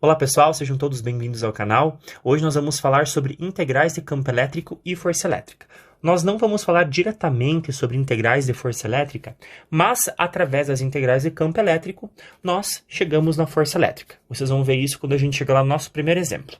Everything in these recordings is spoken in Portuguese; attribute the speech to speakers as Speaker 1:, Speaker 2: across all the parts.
Speaker 1: Olá pessoal, sejam todos bem-vindos ao canal. Hoje nós vamos falar sobre integrais de campo elétrico e força elétrica. Nós não vamos falar diretamente sobre integrais de força elétrica, mas através das integrais de campo elétrico, nós chegamos na força elétrica. Vocês vão ver isso quando a gente chegar lá no nosso primeiro exemplo.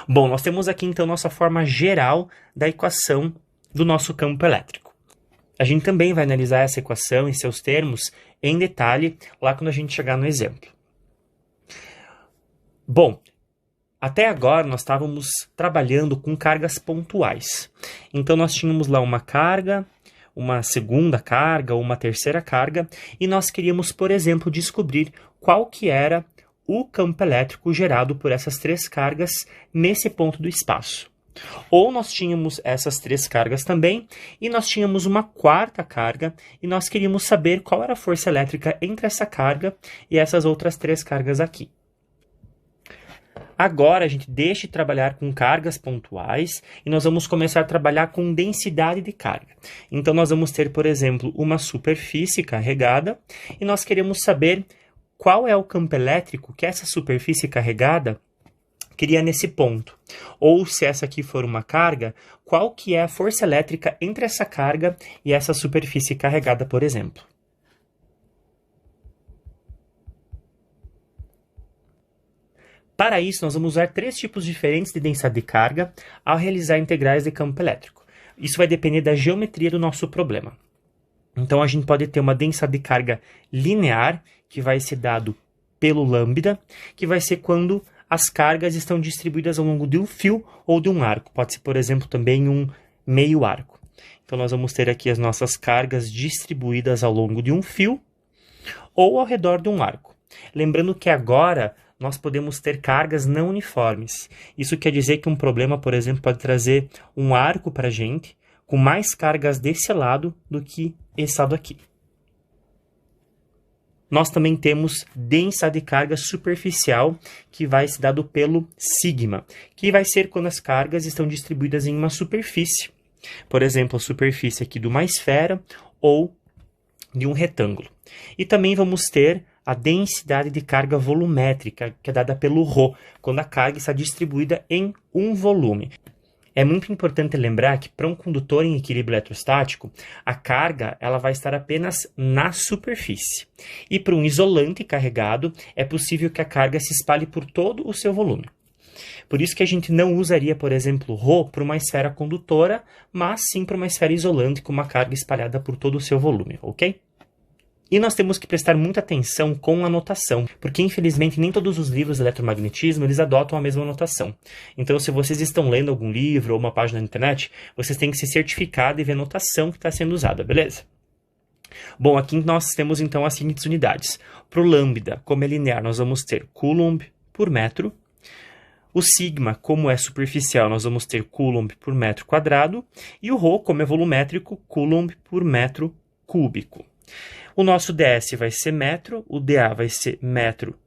Speaker 1: Bom, nós temos aqui então nossa forma geral da equação do nosso campo elétrico. A gente também vai analisar essa equação e seus termos em detalhe lá quando a gente chegar no exemplo. Bom, até agora nós estávamos trabalhando com cargas pontuais. Então nós tínhamos lá uma carga, uma segunda carga, uma terceira carga, e nós queríamos, por exemplo, descobrir qual que era o campo elétrico gerado por essas três cargas nesse ponto do espaço. Ou nós tínhamos essas três cargas também, e nós tínhamos uma quarta carga, e nós queríamos saber qual era a força elétrica entre essa carga e essas outras três cargas aqui. Agora a gente deixa de trabalhar com cargas pontuais e nós vamos começar a trabalhar com densidade de carga. Então nós vamos ter, por exemplo, uma superfície carregada e nós queremos saber qual é o campo elétrico que essa superfície carregada cria nesse ponto. Ou se essa aqui for uma carga, qual que é a força elétrica entre essa carga e essa superfície carregada, por exemplo. Para isso, nós vamos usar três tipos diferentes de densidade de carga ao realizar integrais de campo elétrico. Isso vai depender da geometria do nosso problema. Então, a gente pode ter uma densidade de carga linear, que vai ser dado pelo lambda, que vai ser quando as cargas estão distribuídas ao longo de um fio ou de um arco. Pode ser, por exemplo, também um meio arco. Então, nós vamos ter aqui as nossas cargas distribuídas ao longo de um fio ou ao redor de um arco. Lembrando que agora nós podemos ter cargas não uniformes. Isso quer dizer que um problema, por exemplo, pode trazer um arco para a gente com mais cargas desse lado do que esse lado aqui. Nós também temos densidade de carga superficial, que vai ser dado pelo sigma, que vai ser quando as cargas estão distribuídas em uma superfície. Por exemplo, a superfície aqui de uma esfera ou de um retângulo. E também vamos ter a densidade de carga volumétrica, que é dada pelo ρ, quando a carga está distribuída em um volume. É muito importante lembrar que para um condutor em equilíbrio eletrostático, a carga ela vai estar apenas na superfície. E para um isolante carregado, é possível que a carga se espalhe por todo o seu volume. Por isso que a gente não usaria, por exemplo, ρ para uma esfera condutora, mas sim para uma esfera isolante com uma carga espalhada por todo o seu volume, ok? E nós temos que prestar muita atenção com a notação, porque infelizmente nem todos os livros de eletromagnetismo eles adotam a mesma notação. Então, se vocês estão lendo algum livro ou uma página na internet, vocês têm que se certificar de ver a notação que está sendo usada, beleza? Bom, aqui nós temos então as seguintes unidades. Para o lambda, como é linear, nós vamos ter coulomb por metro. O sigma, como é superficial, nós vamos ter coulomb por metro quadrado. E o ρ, como é volumétrico, coulomb por metro cúbico. O nosso ds vai ser metro, o dA vai ser metro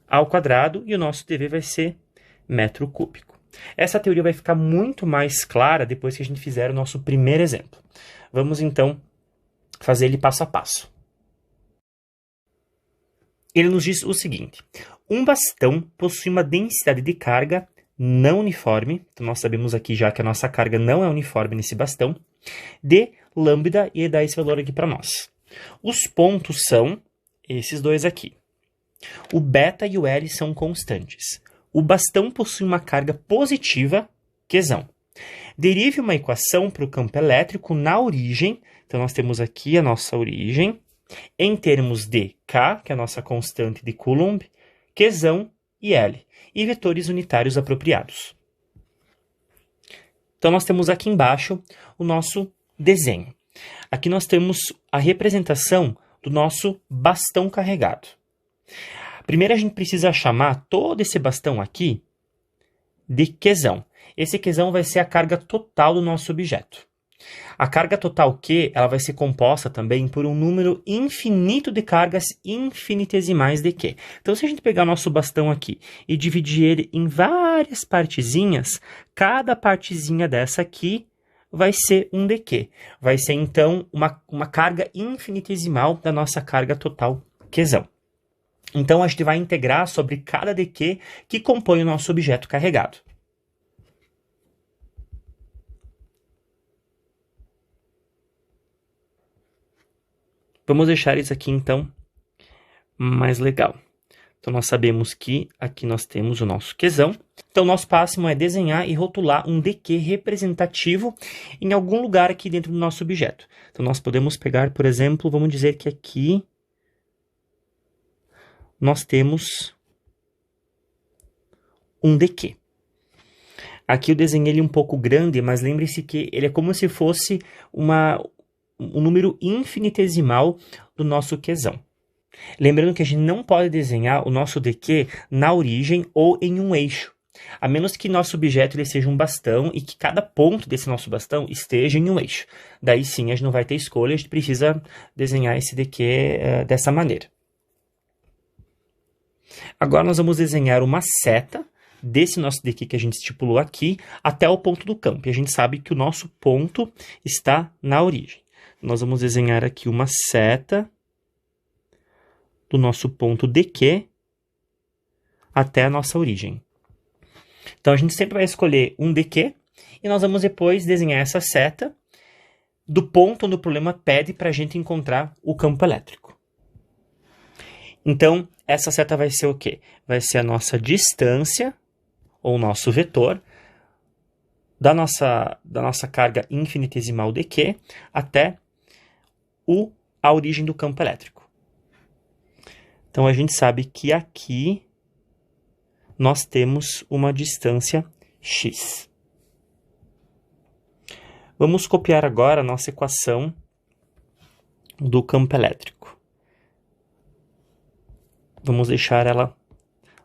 Speaker 1: ao quadrado e o nosso dV vai ser metro cúbico. Essa teoria vai ficar muito mais clara depois que a gente fizer o nosso primeiro exemplo. Vamos então fazer ele passo a passo. Ele nos diz o seguinte: um bastão possui uma densidade de carga não uniforme, então nós sabemos aqui já que a nossa carga não é uniforme nesse bastão, de lambda, e dá esse valor aqui para nós. Os pontos são esses dois aqui. O beta e o L são constantes. O bastão possui uma carga positiva, Qzão. Derive uma equação para o campo elétrico na origem. Então, nós temos aqui a nossa origem, em termos de K, que é a nossa constante de Coulomb, Qzão e L, e vetores unitários apropriados. Então, nós temos aqui embaixo o nosso desenho. Aqui nós temos a representação do nosso bastão carregado. Primeiro a gente precisa chamar todo esse bastão aqui de Qzão. Esse Qzão vai ser a carga total do nosso objeto. A carga total Q ela vai ser composta também por um número infinito de cargas infinitesimais de Q. Então, se a gente pegar o nosso bastão aqui e dividir ele em várias partezinhas, cada partezinha dessa aqui vai ser um dQ. Vai ser, então, uma carga infinitesimal da nossa carga total Qzão. Então, a gente vai integrar sobre cada dq que compõe o nosso objeto carregado. Vamos deixar isso aqui, então, mais legal. Então, nós sabemos que aqui nós temos o nosso Qzão. Então, nosso próximo é desenhar e rotular um dq representativo em algum lugar aqui dentro do nosso objeto. Então, nós podemos pegar, por exemplo, vamos dizer que aqui nós temos um dq. Aqui eu desenhei ele um pouco grande, mas lembre-se que ele é como se fosse um número infinitesimal do nosso Qzão. Lembrando que a gente não pode desenhar o nosso dq na origem ou em um eixo, a menos que nosso objeto ele seja um bastão e que cada ponto desse nosso bastão esteja em um eixo. Daí sim a gente não vai ter escolha, a gente precisa desenhar esse dq dessa maneira. Agora nós vamos desenhar uma seta desse nosso dq que a gente estipulou aqui até o ponto do campo. E a gente sabe que o nosso ponto está na origem. Nós vamos desenhar aqui uma seta do nosso ponto dq até a nossa origem. Então, a gente sempre vai escolher um dq e nós vamos depois desenhar essa seta do ponto onde o problema pede para a gente encontrar o campo elétrico. Então, essa seta vai ser o quê? Vai ser a nossa distância, ou nosso vetor, da nossa carga infinitesimal dq até a origem do campo elétrico. Então, a gente sabe que aqui nós temos uma distância x. Vamos copiar agora a nossa equação do campo elétrico. Vamos deixar ela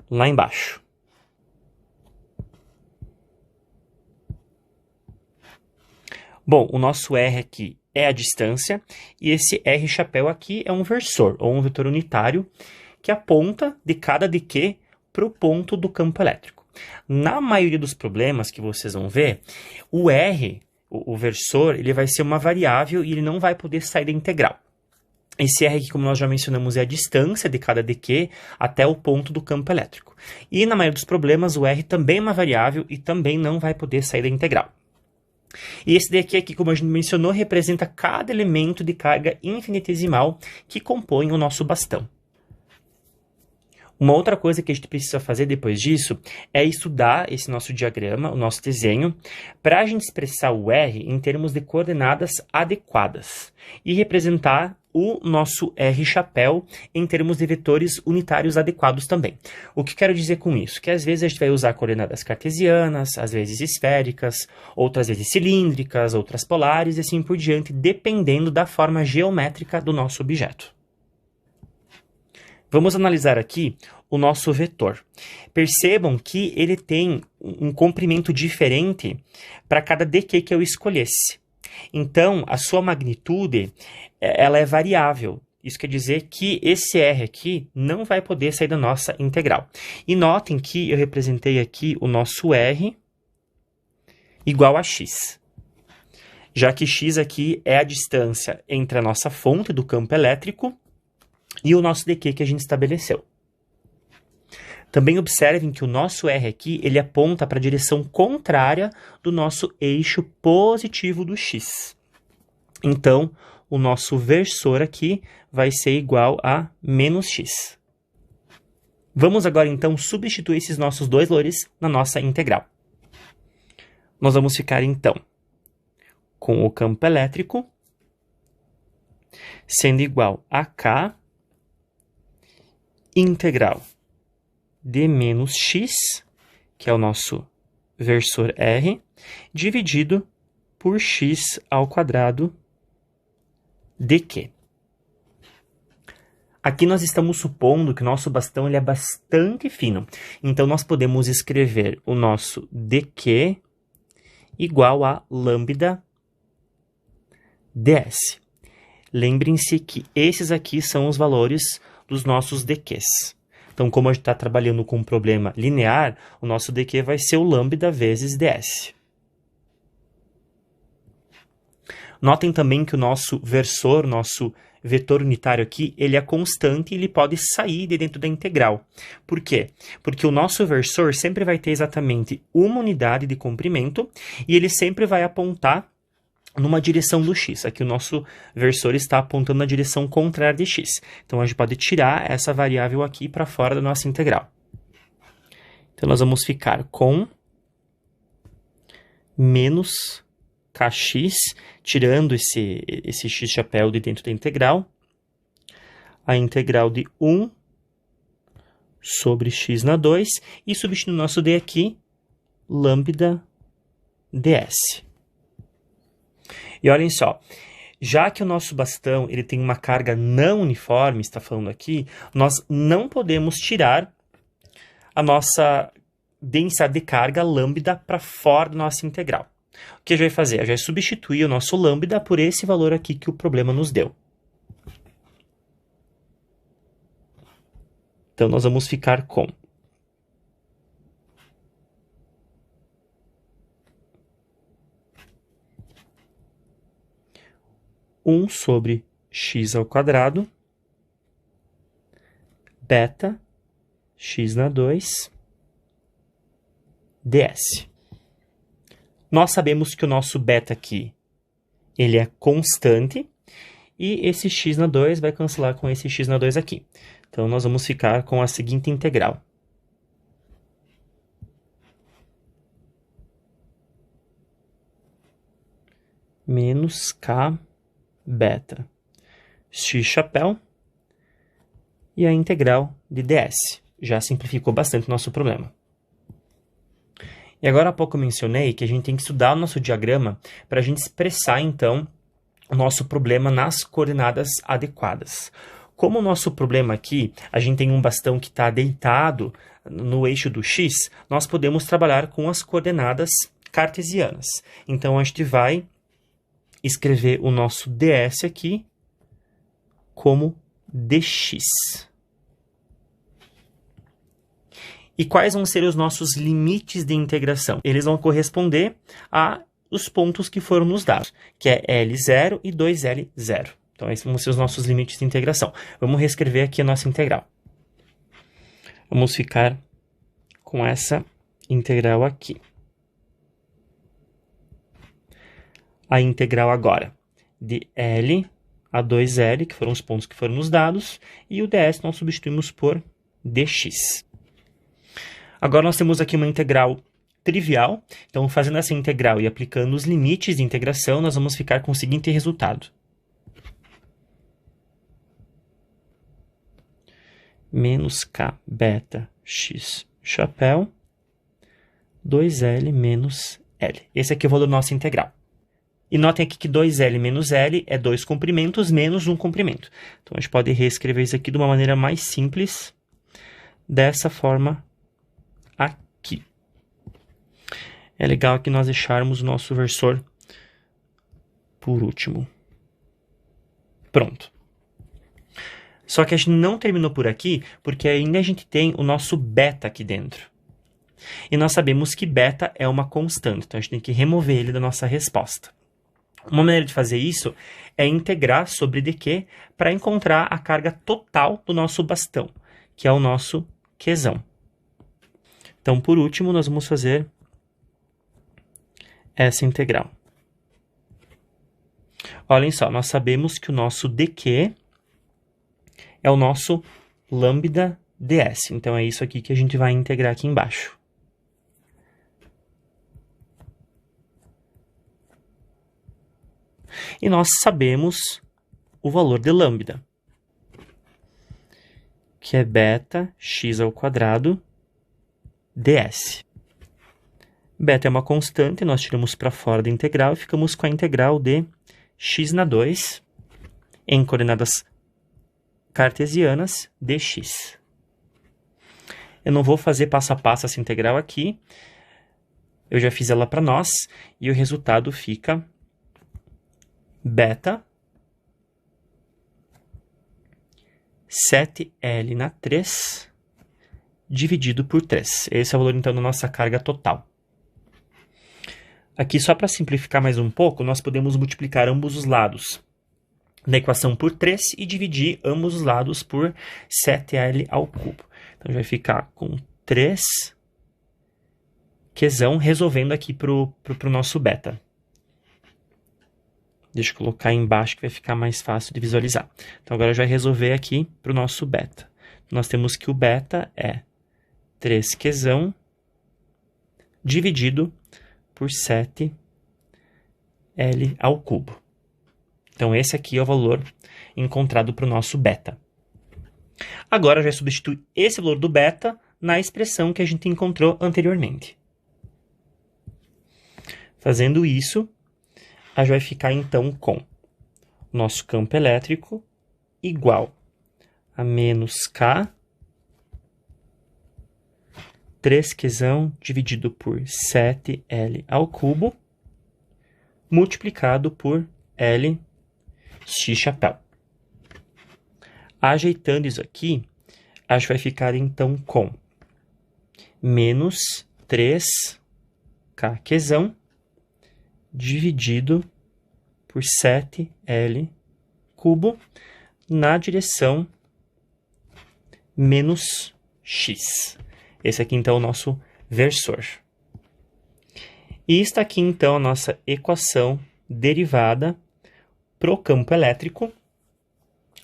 Speaker 1: lá embaixo. Bom, o nosso R aqui é a distância, e esse R chapéu aqui é um versor, ou um vetor unitário, que aponta de cada dq para o ponto do campo elétrico. Na maioria dos problemas que vocês vão ver, o R, o versor, ele vai ser uma variável e ele não vai poder sair da integral. Esse R aqui, como nós já mencionamos, é a distância de cada dq até o ponto do campo elétrico. E na maioria dos problemas, o R também é uma variável e também não vai poder sair da integral. E esse daqui aqui, como a gente mencionou, representa cada elemento de carga infinitesimal que compõe o nosso bastão. Uma outra coisa que a gente precisa fazer depois disso é estudar esse nosso diagrama, o nosso desenho, para a gente expressar o R em termos de coordenadas adequadas e representar o nosso R chapéu em termos de vetores unitários adequados também. O que quero dizer com isso? Que às vezes a gente vai usar coordenadas cartesianas, às vezes esféricas, outras vezes cilíndricas, outras polares e assim por diante, dependendo da forma geométrica do nosso objeto. Vamos analisar aqui o nosso vetor. Percebam que ele tem um comprimento diferente para cada dq que eu escolhesse. Então, a sua magnitude ela é variável. Isso quer dizer que esse R aqui não vai poder sair da nossa integral. E notem que eu representei aqui o nosso R igual a x. Já que x aqui é a distância entre a nossa fonte do campo elétrico e o nosso dq que a gente estabeleceu. Também observem que o nosso R aqui, ele aponta para a direção contrária do nosso eixo positivo do x. Então, o nosso versor aqui vai ser igual a menos x. Vamos agora, então, substituir esses nossos dois valores na nossa integral. Nós vamos ficar, então, com o campo elétrico sendo igual a K integral de menos x, que é o nosso versor R, dividido por x ao quadrado dq. Aqui nós estamos supondo que o nosso bastão ele é bastante fino. Então, nós podemos escrever o nosso dq igual a lambda ds. Lembrem-se que esses aqui são os valores dos nossos dqs. Então, como a gente está trabalhando com um problema linear, o nosso dq vai ser o lambda vezes ds. Notem também que o nosso versor, nosso vetor unitário aqui, ele é constante e ele pode sair de dentro da integral. Por quê? Porque o nosso versor sempre vai ter exatamente uma unidade de comprimento e ele sempre vai apontar numa direção do x. Aqui o nosso versor está apontando na direção contrária de x. Então, a gente pode tirar essa variável aqui para fora da nossa integral. Então, nós vamos ficar com menos kx, tirando esse x chapéu de dentro da integral, a integral de 1 sobre x na 2, e substituindo o nosso d aqui, lambda ds. E olhem só, já que o nosso bastão ele tem uma carga não uniforme, está falando aqui, nós não podemos tirar a nossa densidade de carga lambda para fora da nossa integral. O que a gente vai fazer? A gente vai substituir o nosso lambda por esse valor aqui que o problema nos deu. Então, nós vamos ficar com 1 sobre x ao quadrado, beta, x na 2, ds. Nós sabemos que o nosso beta aqui, ele é constante, e esse x na 2 vai cancelar com esse x na 2 aqui. Então, nós vamos ficar com a seguinte integral. Menos k beta x chapéu e a integral de ds. Já simplificou bastante o nosso problema. E agora há pouco eu mencionei que a gente tem que estudar o nosso diagrama para a gente expressar, então, o nosso problema nas coordenadas adequadas. Como o nosso problema aqui, a gente tem um bastão que está deitado no eixo do x, nós podemos trabalhar com as coordenadas cartesianas. Então, a gente vai escrever o nosso ds aqui como dx. E quais vão ser os nossos limites de integração? Eles vão corresponder aos pontos que foram nos dados, que é L0 e 2L0. Então, esses vão ser os nossos limites de integração. Vamos reescrever aqui a nossa integral. Vamos ficar com essa integral aqui. A integral agora de L a 2L, que foram os pontos que foram nos dados, e o ds nós substituímos por dx. Agora nós temos aqui uma integral trivial, então fazendo essa integral e aplicando os limites de integração, nós vamos ficar com o seguinte resultado. Menos k beta x chapéu, 2L menos L. Esse aqui é o valor da nossa integral. E notem aqui que 2L menos L é 2 comprimentos menos 1 comprimento. Então, a gente pode reescrever isso aqui de uma maneira mais simples, dessa forma aqui. É legal que nós deixarmos o nosso versor por último. Pronto. Só que a gente não terminou por aqui, porque ainda a gente tem o nosso beta aqui dentro. E nós sabemos que beta é uma constante, então a gente tem que remover ele da nossa resposta. Uma maneira de fazer isso é integrar sobre dq para encontrar a carga total do nosso bastão, que é o nosso Qzão. Então, por último, nós vamos fazer essa integral. Olhem só, nós sabemos que o nosso dq é o nosso lambda ds. Então, é isso aqui que a gente vai integrar aqui embaixo. E nós sabemos o valor de lambda, que é beta x ao quadrado ds. Beta é uma constante, nós tiramos para fora da integral e ficamos com a integral de x na 2 em coordenadas cartesianas dx. Eu não vou fazer passo a passo essa integral aqui, eu já fiz ela para nós, e o resultado fica beta 7L na 3 dividido por 3. Esse é o valor, então, da nossa carga total. Aqui, só para simplificar mais um pouco, nós podemos multiplicar ambos os lados na equação por 3 e dividir ambos os lados por 7L ao cubo. Então, vai ficar com 3 Qzão resolvendo aqui para o nosso beta. Deixa eu colocar aí embaixo que vai ficar mais fácil de visualizar. Então, agora já vai resolver aqui para o nosso beta. Nós temos que o beta é 3Qzão dividido por 7L ao cubo. Então, esse aqui é o valor encontrado para o nosso beta. Agora, já substitui esse valor do beta na expressão que a gente encontrou anteriormente. Fazendo isso, a gente vai ficar, então, com o nosso campo elétrico igual a menos K, 3Qzão dividido por 7L ao cubo, multiplicado por L x chapéu. Ajeitando isso aqui, a gente vai ficar, então, com menos 3Kqzão dividido por 7L cubo na direção menos x. Esse aqui, então, é o nosso versor. E está aqui, então, a nossa equação derivada para o campo elétrico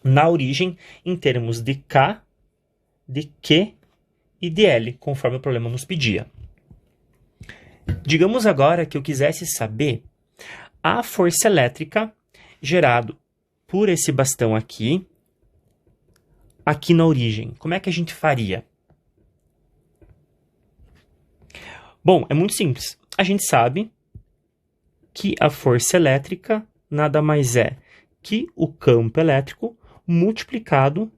Speaker 1: na origem em termos de K, de Q e de L, conforme o problema nos pedia. Digamos agora que eu quisesse saber a força elétrica gerada por esse bastão aqui na origem. Como é que a gente faria? Bom, é muito simples. A gente sabe que a força elétrica nada mais é que o campo elétrico multiplicado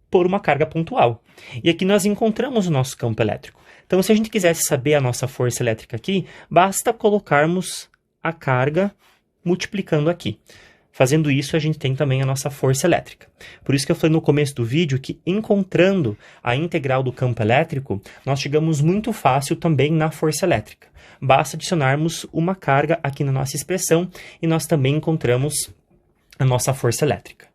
Speaker 1: por uma carga pontual. E aqui nós encontramos o nosso campo elétrico. Então, se a gente quisesse saber a nossa força elétrica aqui, basta colocarmos a carga multiplicando aqui. Fazendo isso, a gente tem também a nossa força elétrica. Por isso que eu falei no começo do vídeo que, encontrando a integral do campo elétrico, nós chegamos muito fácil também na força elétrica. Basta adicionarmos uma carga aqui na nossa expressão e nós também encontramos a nossa força elétrica.